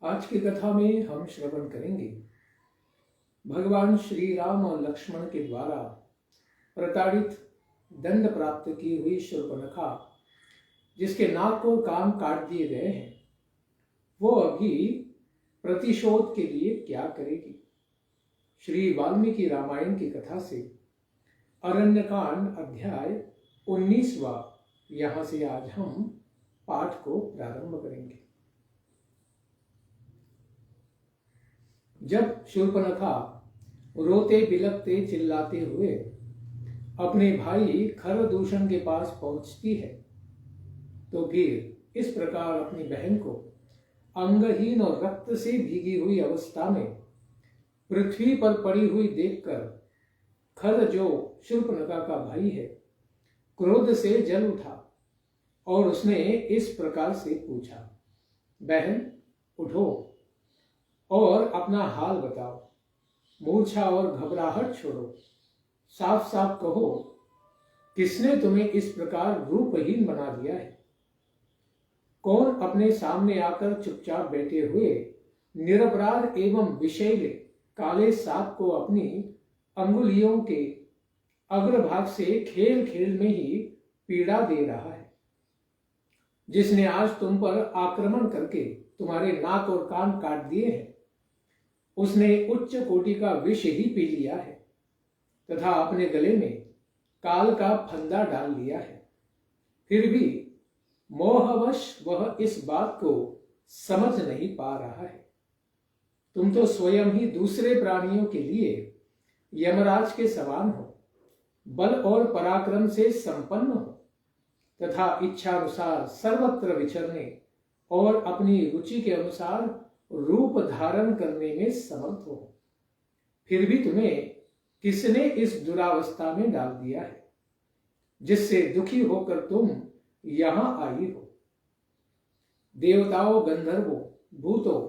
आज की कथा में हम श्रवण करेंगे भगवान श्री राम और लक्ष्मण के द्वारा प्रताड़ित दंड प्राप्त की हुई शूर्पणखा, जिसके नाक और कान काट दिए गए हैं, वो अभी प्रतिशोध के लिए क्या करेगी। श्री वाल्मीकि रामायण की कथा से अरण्यकांड अध्याय 19वां, यहां से आज हम पाठ को प्रारंभ करेंगे। जब शूर्पणखा रोते बिलखते चिल्लाते हुए अपने भाई खरदूषण के पास पहुंचती है, तो फिर इस प्रकार अपनी बहन को अंगहीन और रक्त से भीगी हुई अवस्था में पृथ्वी पर पड़ी हुई देखकर खर, जो शूर्पणखा का भाई है, क्रोध से जल उठा और उसने इस प्रकार से पूछा, बहन उठो और अपना हाल बताओ, मूर्छा और घबराहट छोड़ो, साफ साफ कहो, किसने तुम्हें इस प्रकार रूपहीन बना दिया है? कौन अपने सामने आकर चुपचाप बैठे हुए निरपराध एवं विषैले काले सांप को अपनी अंगुलियों के अग्रभाग से खेल खेल में ही पीड़ा दे रहा है? जिसने आज तुम पर आक्रमण करके तुम्हारे नाक और कान काट दिए हैं, उसने उच्च कोटि का विष ही पी लिया है तथा अपने गले में काल का फंदा डाल लिया है। फिर भी मोहवश वह इस बात को समझ नहीं पा रहा है। तुम तो स्वयं ही दूसरे प्राणियों के लिए यमराज के समान हो, बल और पराक्रम से संपन्न हो तथा इच्छानुसार सर्वत्र विचरने और अपनी रुचि के अनुसार रूप धारण करने में समर्थ हो। फिर भी तुम्हें किसने इस दुरावस्था में डाल दिया है, जिससे दुखी होकर तुम यहां आई हो? देवताओं, गंधर्वों, भूतों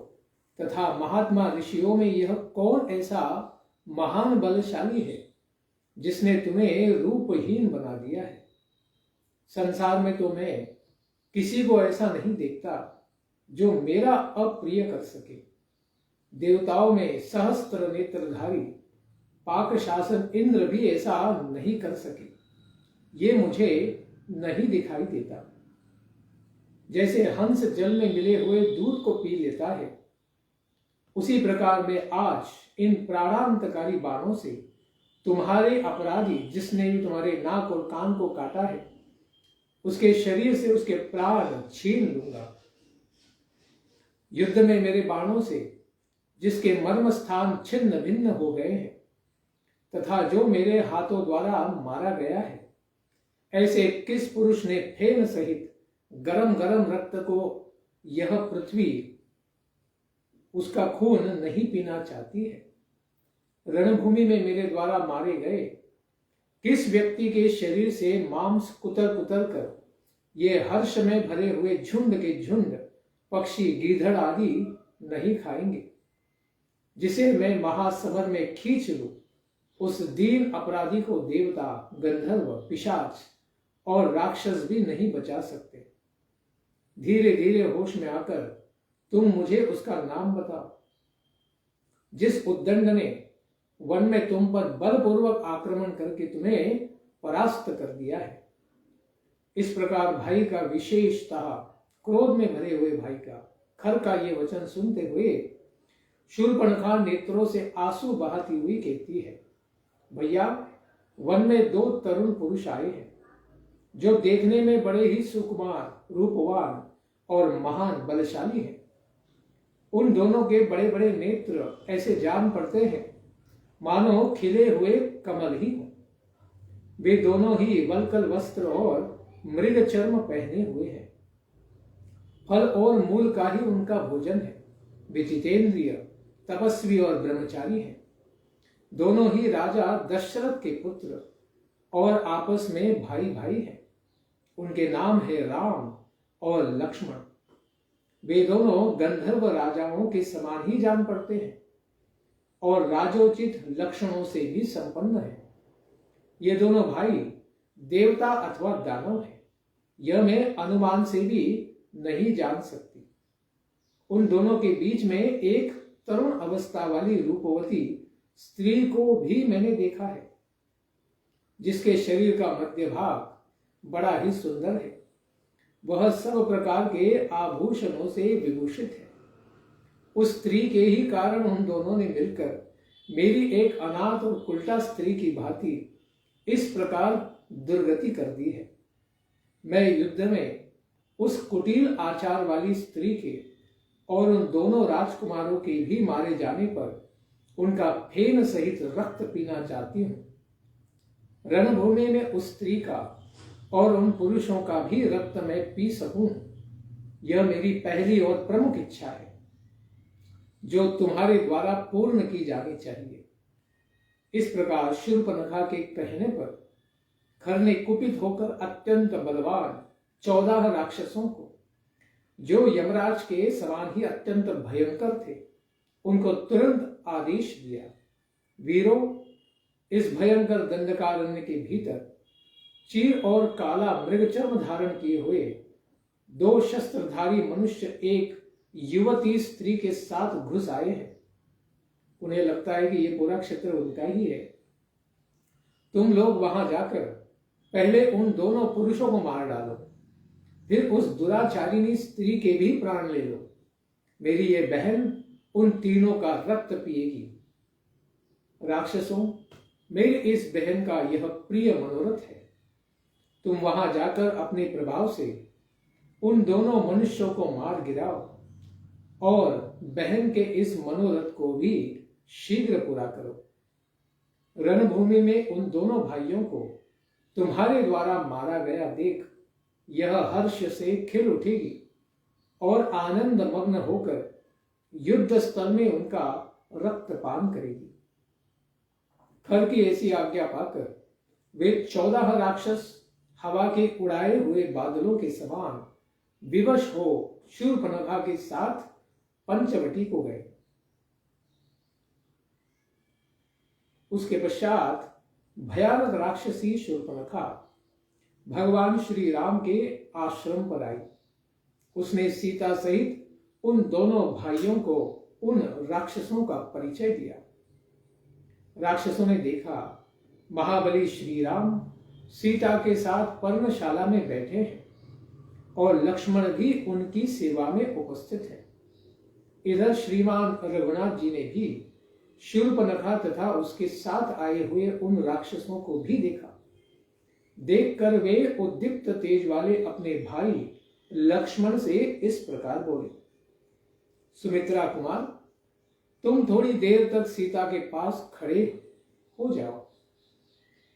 तथा महात्मा ऋषियों में यह कौन ऐसा महान बलशाली है जिसने तुम्हें रूपहीन बना दिया है? संसार में तो मैं किसी को ऐसा नहीं देखता जो मेरा अप्रिय कर सके। देवताओं में सहस्त्र नेत्रधारी पाक शासन इंद्र भी ऐसा नहीं कर सके। ये मुझे नहीं दिखाई देता। जैसे हंस जल में मिले हुए दूध को पी लेता है, उसी प्रकार मैं आज इन प्राणांतकारी बाणों से तुम्हारे अपराधी, जिसने भी तुम्हारे नाक और कान को काटा है, उसके शरीर से उसके प्राण छीन लूंगा। युद्ध में मेरे बाणों से जिसके मर्म स्थान छिन्न भिन्न हो गए हैं तथा जो मेरे हाथों द्वारा मारा गया है, ऐसे किस पुरुष ने फेन सहित गरम गरम रक्त को यह पृथ्वी उसका खून नहीं पीना चाहती है? रणभूमि में मेरे द्वारा मारे गए किस व्यक्ति के शरीर से मांस कुतर कुतर कर ये हर्ष में भरे हुए झुंड के झुंड पक्षी, गीधड़ आदि नहीं खाएंगे? जिसे मैं महासमर में खींच लूं, उस दीन अपराधी को देवता, गंधर्व, पिशाच और राक्षस भी नहीं बचा सकते। धीरे धीरे होश में आकर तुम मुझे उसका नाम बताओ, जिस उद्दंड ने वन में तुम पर बलपूर्वक आक्रमण करके तुम्हें परास्त कर दिया है। इस प्रकार भाई का, विशेषतः क्रोध में भरे हुए भाई का, खर का ये वचन सुनते हुए शूर्पणखा नेत्रों से आंसू बहाती हुई कहती है, भैया, वन में दो तरुण पुरुष आए हैं जो देखने में बड़े ही सुकुमार, रूपवान और महान बलशाली हैं। उन दोनों के बड़े बड़े नेत्र ऐसे जान पड़ते हैं मानो खिले हुए कमल ही हो। वे दोनों ही वल्कल वस्त्र और मृग चर्म पहने हुए हैं। फल और मूल का ही उनका भोजन है। वे जितेंद्रिय, तपस्वी और ब्रह्मचारी हैं। दोनों ही राजा दशरथ के पुत्र और आपस में भाई भाई हैं। उनके नाम है राम और लक्ष्मण। वे दोनों गंधर्व राजाओं के समान ही जान पड़ते हैं और राजोचित लक्षणों से भी संपन्न है। ये दोनों भाई देवता अथवा दानव है, यह मैं अनुमान से भी नहीं जान सकती। उन दोनों के बीच में एक तरुण अवस्था वाली रूपवती स्त्री को भी मैंने देखा है, जिसके शरीर का मध्य भाग बड़ा ही सुंदर है। वह सब प्रकार के आभूषणों से विभूषित है। उस स्त्री के ही कारण उन दोनों ने मिलकर मेरी एक अनाथ और उल्टा स्त्री की भांति इस प्रकार दुर्गति कर दी है। मैं युद्ध में उस कुटिल आचार वाली स्त्री के और उन दोनों राजकुमारों के भी मारे जाने पर उनका फेन सहित रक्त पीना चाहती हूं। रणभूमि में उस स्त्री का और उन पुरुषों का भी रक्त मैं पी सकूं, यह मेरी पहली और प्रमुख इच्छा है, जो तुम्हारे द्वारा पूर्ण की जानी चाहिए। इस प्रकार शूर्पणखा के कहने पर खर ने कुपित होकर अत्यंत बलवान 14 राक्षसों को, जो यमराज के समान ही अत्यंत भयंकर थे, उनको तुरंत आदेश दिया, वीरों, इस भयंकर दंडकारण्य के भीतर चीर और काला मृगचर्म धारण किए हुए 2 शस्त्रधारी मनुष्य एक युवती स्त्री के साथ घुस आए हैं। उन्हें लगता है कि ये पूरा क्षेत्र उनका ही है। तुम लोग वहां जाकर पहले उन दोनों पुरुषों को मार डालो, फिर उस दुराचारिणी स्त्री के भी प्राण ले लो। मेरी ये बहन उन तीनों का रक्त पिएगी। राक्षसों, मेरी इस बहन का यह प्रिय मनोरथ है। तुम वहां जाकर अपने प्रभाव से उन दोनों मनुष्यों को मार गिराओ और बहन के इस मनोरथ को भी शीघ्र पूरा करो। रणभूमि में उन दोनों भाइयों को तुम्हारे द्वारा मारा गया देख यह हर्ष से खिल उठेगी और आनंद मग्न होकर युद्ध स्थल में उनका रक्तपान करेगी। खर की ऐसी आज्ञा पाकर वे 14 राक्षस हवा के उड़ाए हुए बादलों के समान विवश हो शूर्पणखा के साथ पंचवटी को गए। उसके पश्चात भयानक राक्षसी शूर्पणखा भगवान श्री राम के आश्रम पर आई। उसने सीता सहित उन दोनों भाइयों को उन राक्षसों का परिचय दिया। राक्षसों ने देखा महाबली श्री राम सीता के साथ पर्णशाला में बैठे हैं और लक्ष्मण भी उनकी सेवा में उपस्थित है। इधर श्रीमान रघुनाथ जी ने भी शूर्पणखा तथा उसके साथ आए हुए उन राक्षसों को भी देखा। देखकर वे उद्दीप्त तेज वाले अपने भाई लक्ष्मण से इस प्रकार बोले, सुमित्रा कुमार, तुम थोड़ी देर तक सीता के पास खड़े हो जाओ।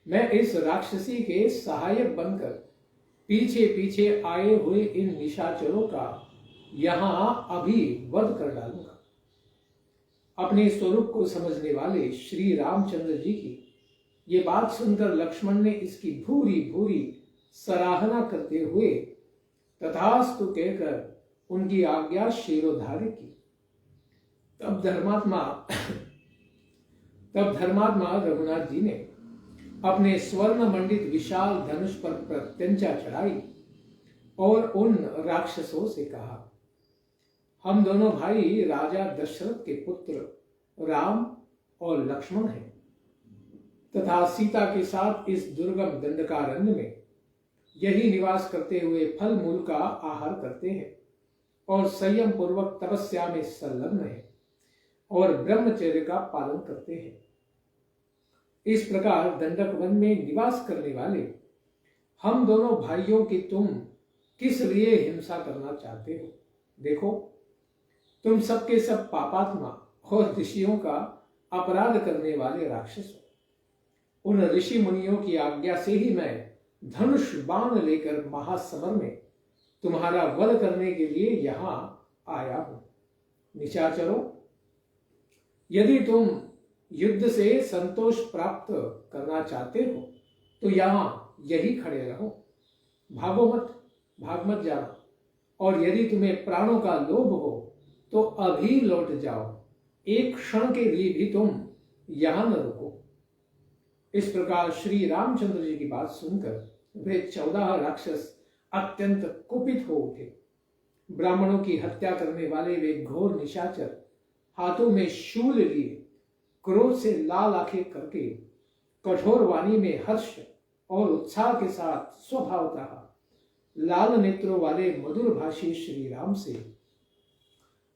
मैं इस राक्षसी के सहायक बनकर पीछे पीछे आए हुए इन निशाचरों का यहां अभी वध कर डालूंगा। अपने स्वरूप को समझने वाले श्री रामचंद्र जी की ये बात सुनकर लक्ष्मण ने इसकी भूरी भूरी सराहना करते हुए तथास्तु कहकर उनकी आज्ञा शिरोधार्य की। तब धर्मात्मा रघुनाथ जी ने अपने स्वर्ण मंडित विशाल धनुष पर प्रत्यंचा चढ़ाई और उन राक्षसों से कहा, हम दोनों भाई राजा दशरथ के पुत्र राम और लक्ष्मण हैं तथा सीता के साथ इस दुर्गम दंडकारण्य में यही निवास करते हुए फल मूल का आहार करते हैं और संयम पूर्वक तपस्या में संलग्न है और ब्रह्मचर्य का पालन करते हैं। इस प्रकार दंडक वन में निवास करने वाले हम दोनों भाइयों की तुम किस लिए हिंसा करना चाहते हो? देखो, तुम सबके सब पापात्मा और ऋषियों का अपराध करने वाले राक्षस हो। उन ऋषि मुनियों की आज्ञा से ही मैं धनुष बाण लेकर महासमर में तुम्हारा वध करने के लिए यहां आया हूं। निशाचरों, यदि तुम युद्ध से संतोष प्राप्त करना चाहते हो तो यहां यही खड़े रहो, भागो मत, भाग मत जाना, और यदि तुम्हें प्राणों का लोभ हो तो अभी लौट जाओ, एक क्षण के लिए भी तुम यहां न रुको। इस प्रकार श्री रामचंद्र जी की बात सुनकर वे 14 राक्षस अत्यंत कुपित हो उठे। ब्राह्मणों की हत्या करने वाले वे घोर निशाचर हाथों में शूल लिए क्रोध से लाल आंखें करके कठोर वाणी में हर्ष और उत्साह के साथ स्वभावतः लाल नेत्रों वाले मधुर भाषी श्री राम से,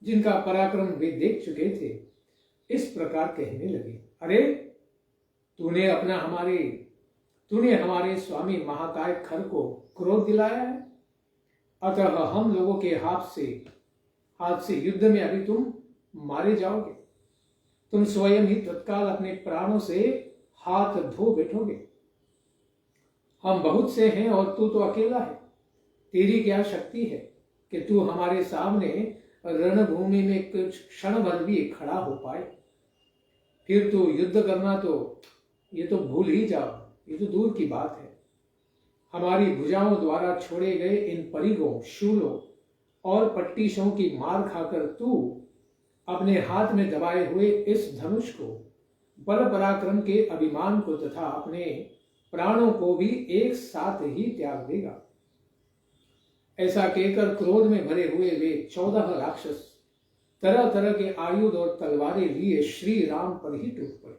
जिनका पराक्रम वे देख चुके थे, इस प्रकार कहने लगे, अरे तूने हमारे स्वामी महाकाय खर को क्रोध दिलाया है, अतः हम लोगों के हाथ से युद्ध में अभी तुम मारे जाओगे। तुम स्वयं ही तत्काल अपने प्राणों से हाथ धो बैठोगे। हम बहुत से हैं और तू तो अकेला है। तेरी क्या शक्ति है कि तू हमारे सामने रणभूमि में कुछ क्षण भर भी खड़ा हो पाए। फिर तू युद्ध करना तो ये तो भूल ही जाओ, ये तो दूर की बात है। हमारी भुजाओं द्वारा छोड़े गए इन परिगों, शूलों और पट्टीशों की मार खाकर तू अपने हाथ में दबाए हुए इस धनुष को, बल पराक्रम के अभिमान को तथा अपने प्राणों को भी एक साथ ही त्याग देगा। ऐसा कहकर क्रोध में भरे हुए वे 14 राक्षस तरह तरह के आयुध और तलवारें लिए श्री राम पर ही टूट पड़े।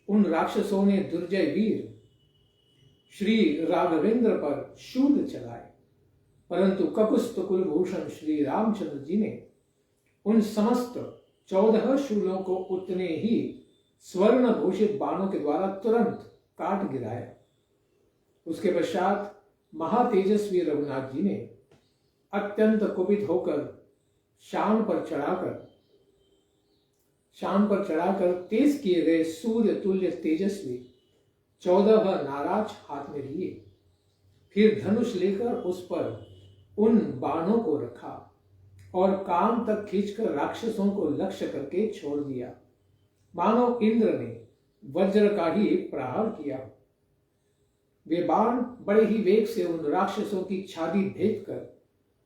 उन राक्षसों ने दुर्जय वीर श्री राघवेंद्र पर शूल चलाए, परंतु ककुस्थ कुलभूषण श्री रामचंद्र जी ने उन समस्त 14 शूलों को उतने ही स्वर्ण भूषित बाणों के द्वारा तुरंत काट गिराया। उसके पश्चात महातेजस्वी रघुनाथ जी ने अत्यंत कुपित होकर शान पर चढ़ाकर तेज किए गए सूर्य तुल्य तेजस्वी 14 नाराज हाथ में लिए। फिर धनुष लेकर उस पर उन बाणों को रखा और कान तक खींचकर राक्षसों को लक्ष्य करके छोड़ दिया, मानो इंद्र ने वज्र का ही प्रहार किया। वे बाण बड़े ही वेग से उन राक्षसों की छाती भेद कर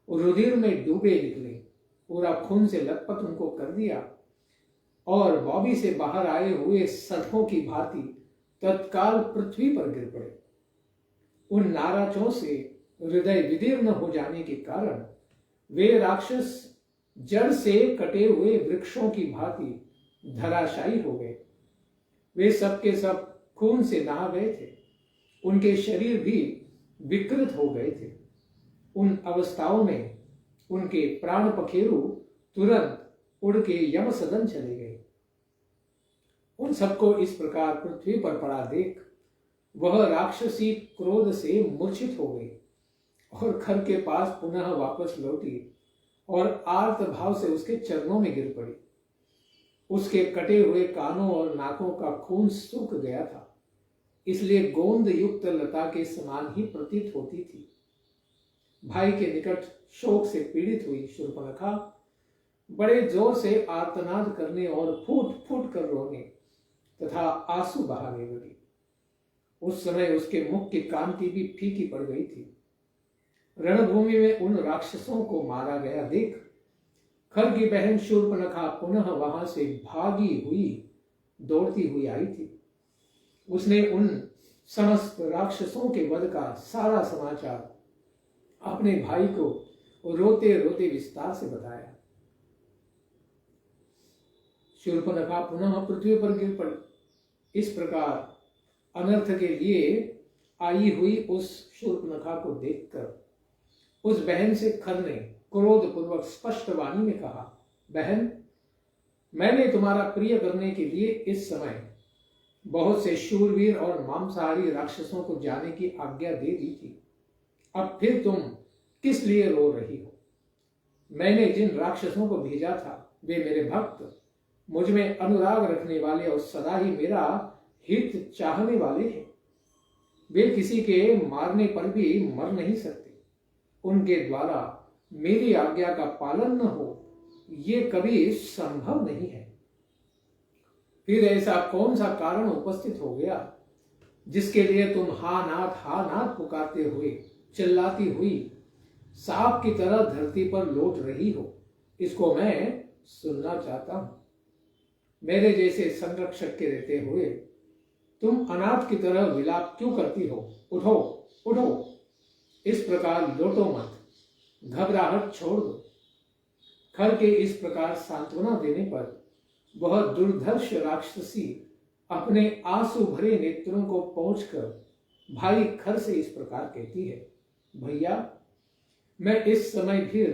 रुधिर में डूबे निकले, पूरा खून से लथपथ उनको कर दिया और बॉबी से बाहर आए हुए सठों की भांति तत्काल पृथ्वी पर गिर पड़े। उन नाराजों से हृदय विदीर्ण हो जाने के कारण वे राक्षस जड़ से कटे हुए वृक्षों की भांति धराशायी हो गए। वे सब के सब खून से नहा गए थे, उनके शरीर भी विकृत हो गए थे। उन अवस्थाओं में उनके प्राण पखेरु तुरंत उड़ के यम सदन चले गए। उन सबको इस प्रकार पृथ्वी पर पड़ा देख वह राक्षसी क्रोध से मूर्छित हो गई और खर के पास पुनः वापस लौटी और आर्त भाव से उसके चरणों में गिर पड़ी। उसके कटे हुए कानों और नाकों का खून सूख गया था, इसलिए गोंद युक्त लता के समान ही प्रतीत होती थी। भाई के निकट शोक से पीड़ित हुई शूर्पणखा बड़े जोर से आर्तनाद करने और फूट फूट कर रोने तथा आंसू बहाने लगी। उस समय उसके मुख की कांति भी फीकी पड़ गई थी। रणभूमि में उन राक्षसों को मारा गया देख खर की बहन शूर्पणखा पुनः वहां से भागी हुई दौड़ती हुई आई थी। उसने उन समस्त राक्षसों के वध का सारा समाचार अपने भाई को रोते रोते विस्तार से बताया। शूर्पणखा पुनः पृथ्वी पर गिर पड़ी। इस प्रकार अनर्थ के लिए आई हुई उस शूर्पणखा को देखकर उस बहन से खर ने क्रोध पूर्वक स्पष्ट वाणी में कहा, बहन, मैंने तुम्हारा प्रिय करने के लिए इस समय बहुत से शूरवीर और मांसाहारी राक्षसों को जाने की आज्ञा दे दी थी। अब फिर तुम किस लिए रो रही हो? मैंने जिन राक्षसों को भेजा था वे मेरे भक्त, मुझ में अनुराग रखने वाले और सदा ही मेरा हित चाहने वाले हैं। वे किसी के मारने पर भी मर नहीं सकते। उनके द्वारा मेरी आज्ञा का पालन न हो, ये कभी संभव नहीं है। फिर ऐसा कौन सा कारण उपस्थित हो गया जिसके लिए तुम हा नाथ पुकारते हुए चिल्लाती हुई सांप की तरह धरती पर लौट रही हो? इसको मैं सुनना चाहता हूं। मेरे जैसे संरक्षक के रहते हुए तुम अनाथ की तरह विलाप क्यों करती हो? उठो उठो, इस प्रकार लौटो मत। घबराहट छोड़ दो। खर के इस प्रकार सांत्वना देने पर वह दुर्धर्ष राक्षसी अपने आंसू भरे नेत्रों को पहुंचकर भाई खर से इस प्रकार कहती है, भैया, मैं इस समय फिर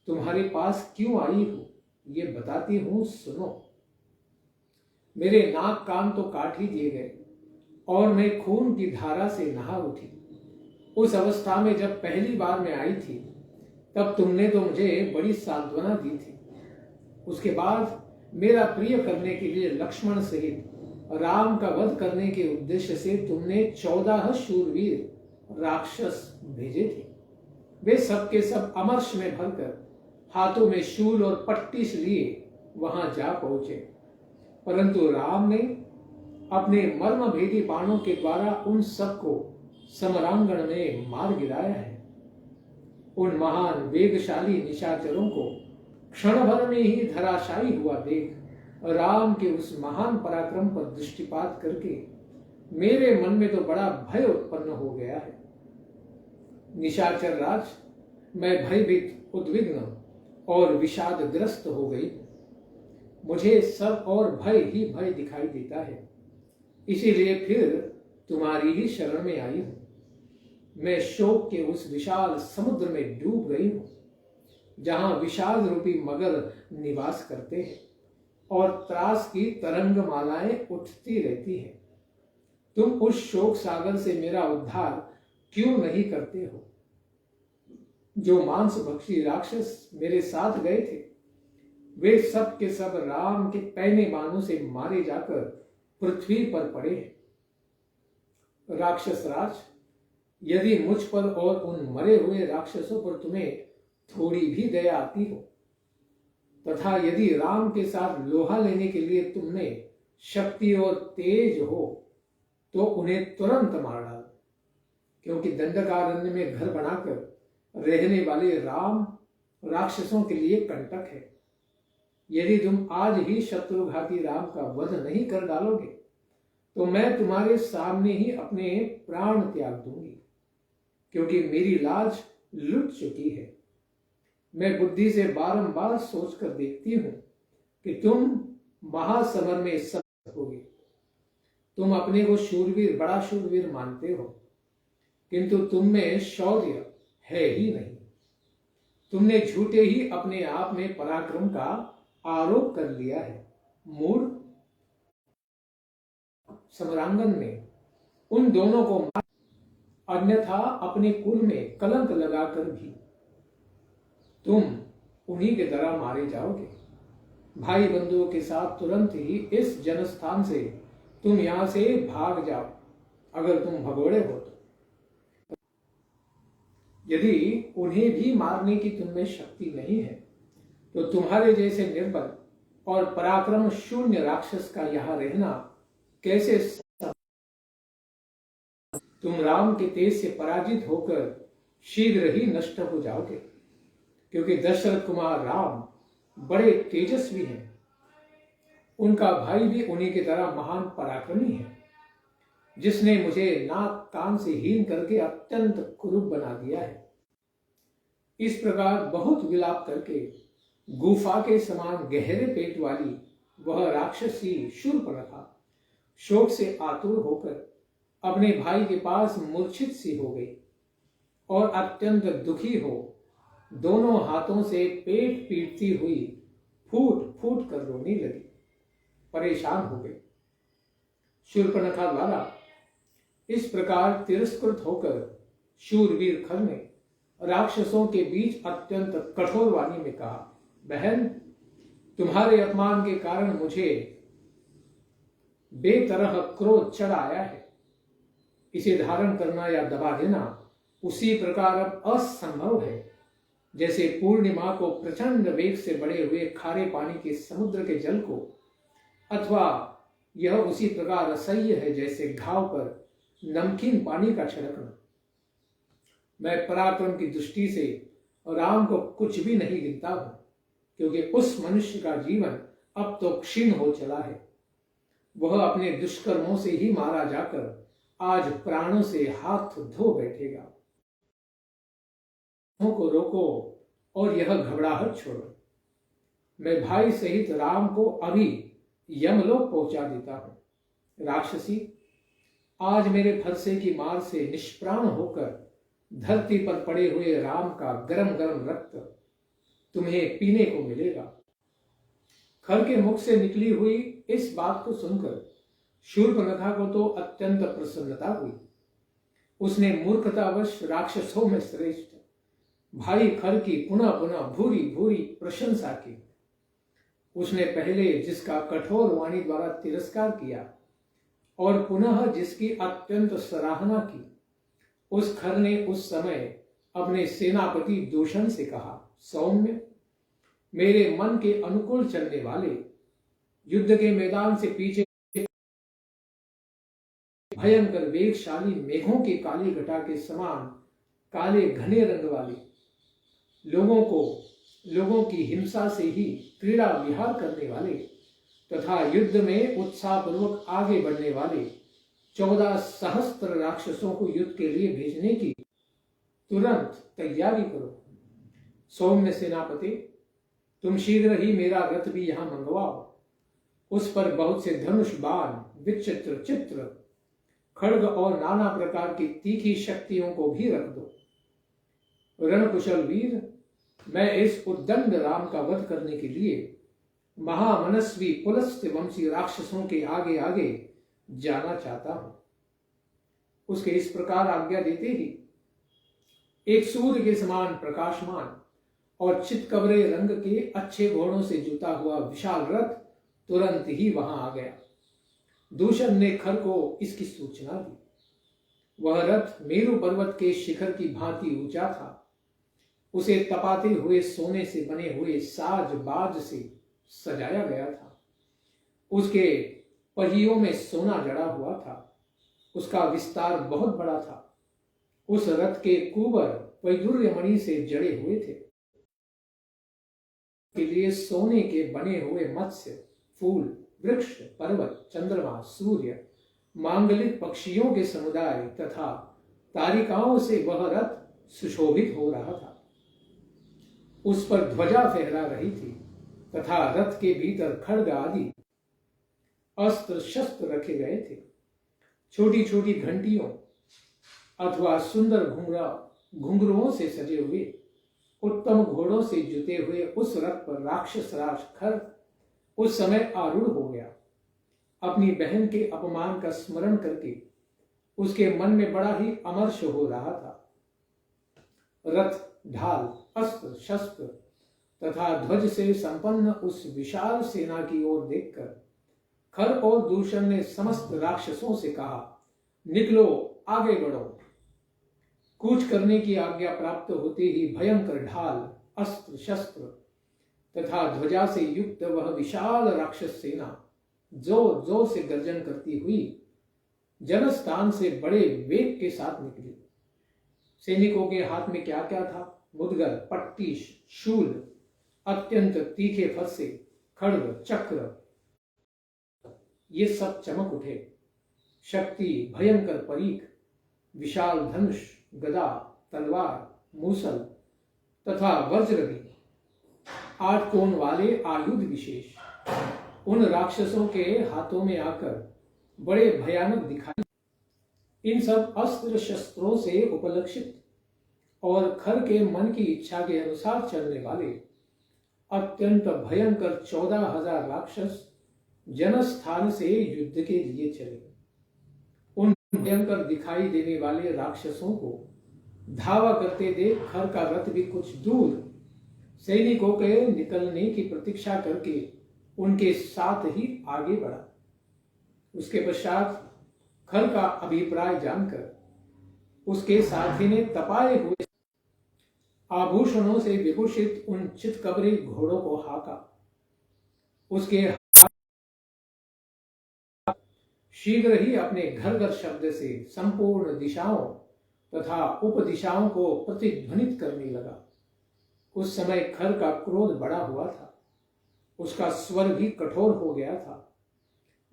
तुम्हारे पास क्यों आई हूं, ये बताती हूं, सुनो। मेरे नाक कान तो काट ही दिए गए और मैं खून की धारा से नहा उठी। उस अवस्था में जब पहली बार मैं आई थी तब तुमने तो मुझे बड़ी सांत्वना दी थी। उसके बाद मेरा प्रिय करने के लिए लक्ष्मण सहित राम का वध करने के उद्देश्य से तुमने 14 शूरवीर राक्षस भेजे थे। वे सब के सब अमर्ष में भरकर हाथों में शूल और पट्टिश लिए वहां जा पहुंचे, परंतु राम ने अपने मर्म भेदी बाणों के द्वारा उन सबको समरांगण में मार गिराया है। उन महान वेगशाली निशाचरों को क्षण भर में ही धराशायी हुआ देख राम के उस महान पराक्रम पर दृष्टिपात करके मेरे मन में तो बड़ा भय उत्पन्न हो गया है। निशाचर राज, मैं भयभीत, उद्विग्न और विषादग्रस्त हो गई। मुझे सब और भय ही भय दिखाई देता है, इसीलिए फिर तुम्हारी ही शरण में आई हूं। मैं शोक के उस विशाल समुद्र में डूब गई हूं, जहां विषाद रूपी मगर निवास करते हैं और त्रास की तरंग मालाएं उठती रहती हैं। तुम उस शोक सागर से मेरा उद्धार क्यों नहीं करते हो? जो मांस भक्षी राक्षस मेरे साथ गए थे, वे सब के सब राम के पैने बाणों से मारे जाकर पृथ्वी पर पड़े हैं। राक्षस राज, यदि मुझ पर और उन मरे हुए राक्षसों पर तुम्हें थोड़ी भी दया आती हो, तथा यदि राम के साथ लोहा लेने के लिए तुमने शक्ति और तेज हो, तो उन्हें तुरंत मार डालो, क्योंकि दंडकारण्य में घर बनाकर रहने वाले राम राक्षसों के लिए कंटक है। यदि तुम आज ही शत्रुघाती राम का वध नहीं कर डालोगे, तो मैं तुम्हारे सामने ही अपने प्राण त्याग दूंगी, क्योंकि मेरी लाज लुट चुकी है। मैं बुद्धि से बारंबार सोचकर देखती हूं कि तुम महासमर में सफल तुम अपने को शूरवीर, बड़ा शूरवीर मानते हो, किंतु तुम में शौर्य है ही नहीं। तुमने झूठे ही अपने आप में पराक्रम का आरोप कर लिया है। मूर्ख, समरांगन में उन दोनों को मार, अन्यथा अपने कुल में कलंक लगाकर भी तुम उन्हीं के द्वारा मारे जाओगे। भाई बंधुओं के साथ तुरंत ही इस जनस्थान से तुम यहां से भाग जाओ, अगर तुम भगोड़े हो तो। यदि उन्हें भी मारने की तुममें शक्ति नहीं है, तो तुम्हारे जैसे निर्बल और पराक्रम शून्य राक्षस का यहां रहना कैसे? तुम राम के तेज से पराजित होकर शीघ्र ही नष्ट हो जाओगे, क्योंकि दशरथ कुमार राम बड़े तेजस्वी हैं। उनका भाई भी उन्हीं की तरह महान पराक्रमी है, जिसने मुझे नाक कान से हीन करके अत्यंत कुरूप बना दिया है। इस प्रकार बहुत विलाप करके गुफा के समान गहरे पेट वाली वह राक्षसी शूर्पणखा शोक से आतुर होकर अपने भाई के पास मूर्छित सी हो गई और अत्यंत दुखी हो दोनों हाथों से पेट पीटती हुई फूट फूट कर रोने लगी, परेशान हो गई। शूर्पणखा द्वारा इस प्रकार तिरस्कृत होकर शूरवीर खर ने राक्षसों के बीच अत्यंत कठोर वाणी में कहा, बहन, तुम्हारे अपमान के कारण मुझे बेतरह क्रोध चढ़ आया है। इसे धारण करना या दबा देना उसी प्रकार अब असंभव है, जैसे पूर्णिमा को प्रचंड वेग से बढ़े हुए खारे पानी के समुद्र के जल को, अथवा यह उसी प्रकार असह्य है जैसे घाव पर नमकीन पानी का छिड़कना। मैं पराक्रम की दृष्टि से राम को कुछ भी नहीं गिनता हूं, क्योंकि उस मनुष्य का जीवन अब तो क्षीण हो चला है। वह अपने दुष्कर्मों से ही मारा जाकर आज प्राणों से हाथ धो बैठेगा। को रोको और यह घबराहट छोड़ो। मैं भाई सहित राम को अभी यमलोक पहुंचा देता हूं। राक्षसी, आज मेरे फरसे की मार से निष्प्राण होकर धरती पर पड़े हुए राम का गरम गरम रक्त तुम्हें पीने को मिलेगा। खर के मुख से निकली हुई इस बात को सुनकर शूर्पणखा को तो अत्यंत प्रसन्नता हुई। उसने मूर्खतावश राक्षसों में श्रेष्ठ भाई खर की पुनः पुनः भूरी भूरी प्रशंसा की। उसने पहले जिसका कठोर वाणी द्वारा तिरस्कार किया और पुनः जिसकी अत्यंत सराहना की, उस खर ने उस समय अपने सेनापति दूषण से कहा, सौम्य, मेरे मन के अनुकूल चलने वाले, युद्ध के मैदान से पीछे भयंकर वेगशाली मेघों की काली घटा के समान काले घने रंग वाले, लोगों की हिंसा से ही क्रीड़ा विहार करने वाले तथा युद्ध में उत्साह पूर्वक आगे बढ़ने वाले 14 सहस्त्र राक्षसों को युद्ध के लिए भेजने की तुरंत तैयारी करो। सौम्य सेनापति, तुम शीघ्र ही मेरा रथ भी यहां मंगवाओ। उस पर बहुत से धनुष बाण, विचित्र चित्र, खड्ग और नाना प्रकार की तीखी शक्तियों को भी रख दो। रणकुशल वीर, मैं इस उद्दंड राम का वध करने के लिए महामनस्वी पुलस्त्य वंशी राक्षसों के आगे आगे जाना चाहता हूं। उसके इस प्रकार आज्ञा देते ही एक सूर्य के समान प्रकाशमान और चितकबरे रंग के अच्छे घोड़ों से जुता हुआ विशाल रथ तुरंत ही वहां आ गया। दूषण ने खर को इसकी सूचना दी। वह रथ मेरु पर्वत के शिखर की भांति ऊंचा था। उसे तपाते हुए सोने से बने हुए साज बाज से सजाया गया था। उसके पहियों में सोना जड़ा हुआ था। उसका विस्तार बहुत बड़ा था। उस रथ के कुंवर वैदुर्य मणि से जड़े हुए थे। के लिए सोने के बने हुए मत्स्य, फूल, वृक्ष, पर्वत, चंद्रमा, सूर्य, मांगलिक पक्षियों के समुदाय तथा तारिकाओं से वह रथ सुशोभित हो रहा था। उस पर ध्वजा फहरा रही थी तथा रथ के भीतर खड्ग आदि अस्त्र शस्त्र रखे गए थे। छोटी छोटी घंटियों अथवा सुंदर घुंघरुओं से सजे हुए उत्तम घोड़ों से जुते हुए उस रथ पर राक्षस राज खर उस समय आरूढ़ हो गया। अपनी बहन के अपमान का स्मरण करके उसके मन में बड़ा ही अमर्ष हो रहा था। रथ, ढाल, अस्त्र शस्त्र तथा ध्वज से संपन्न उस विशाल सेना की ओर देखकर खर और दूषण ने समस्त राक्षसों से कहा, निकलो, आगे बढ़ो। कूच करने की आज्ञा प्राप्त होते ही भयंकर ढाल, अस्त्र शस्त्र तथा ध्वजा से युक्त वह विशाल राक्षस सेना जोर जोर से गर्जन करती हुई जनस्थान से बड़े वेग के साथ निकली। सैनिकों के हाथ में क्या क्या था? मुदगर, पट्टिश, शूल, अत्यंत तीखे फरसे, खड्ग, चक्र, ये सब चमक उठे। शक्ति, भयंकर परीख, विशाल धनुष, गदा, तलवार, मूसल तथा वज्र भी 8 कोण वाले आयुध विशेष उन राक्षसों के हाथों में आकर बड़े भयानक दिखाई। इन सब अस्त्र शस्त्रों से उपलक्षित और खर के मन की इच्छा के अनुसार चलने वाले अत्यंत भयंकर 14,000 राक्षस जनस्थान से युद्ध के लिए चले। उन भयंकर दिखाई देने वाले राक्षसों को धावा करते देख खर का रथ भी कुछ दूर सैनिकों के निकलने की प्रतीक्षा करके उनके साथ ही आगे बढ़ा। उसके पश्चात खर का अभिप्राय जानकर उसके साथी ने तपाए हुए आभूषणों से विभूषित उन चितकबरे घोड़ों को हाका। उसके शीघ्र ही अपने घर घर शब्द से संपूर्ण दिशाओं तथा उपदिशाओं को प्रतिध्वनित करने लगा। उस समय खर का क्रोध बढ़ा हुआ था। उसका स्वर भी कठोर हो गया था।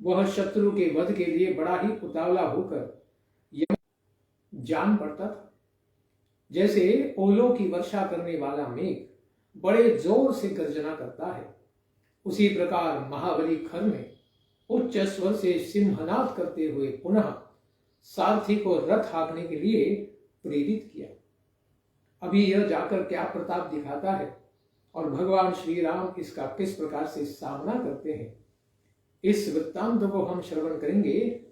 वह शत्रु के वध के लिए बड़ा ही उतावला होकर जान पड़ता था। जैसे ओलों की वर्षा करने वाला मेघ बड़े जोर से गर्जना करता है, उसी प्रकार महाबली खर ने उच्च स्वर से सिंहनाद करते हुए पुनः सारथी को रथ हाँकने के लिए प्रेरित किया। अभी यह जाकर क्या प्रताप दिखाता है और भगवान श्री राम इसका किस प्रकार से सामना करते हैं, इस वृत्तांत को हम श्रवण करेंगे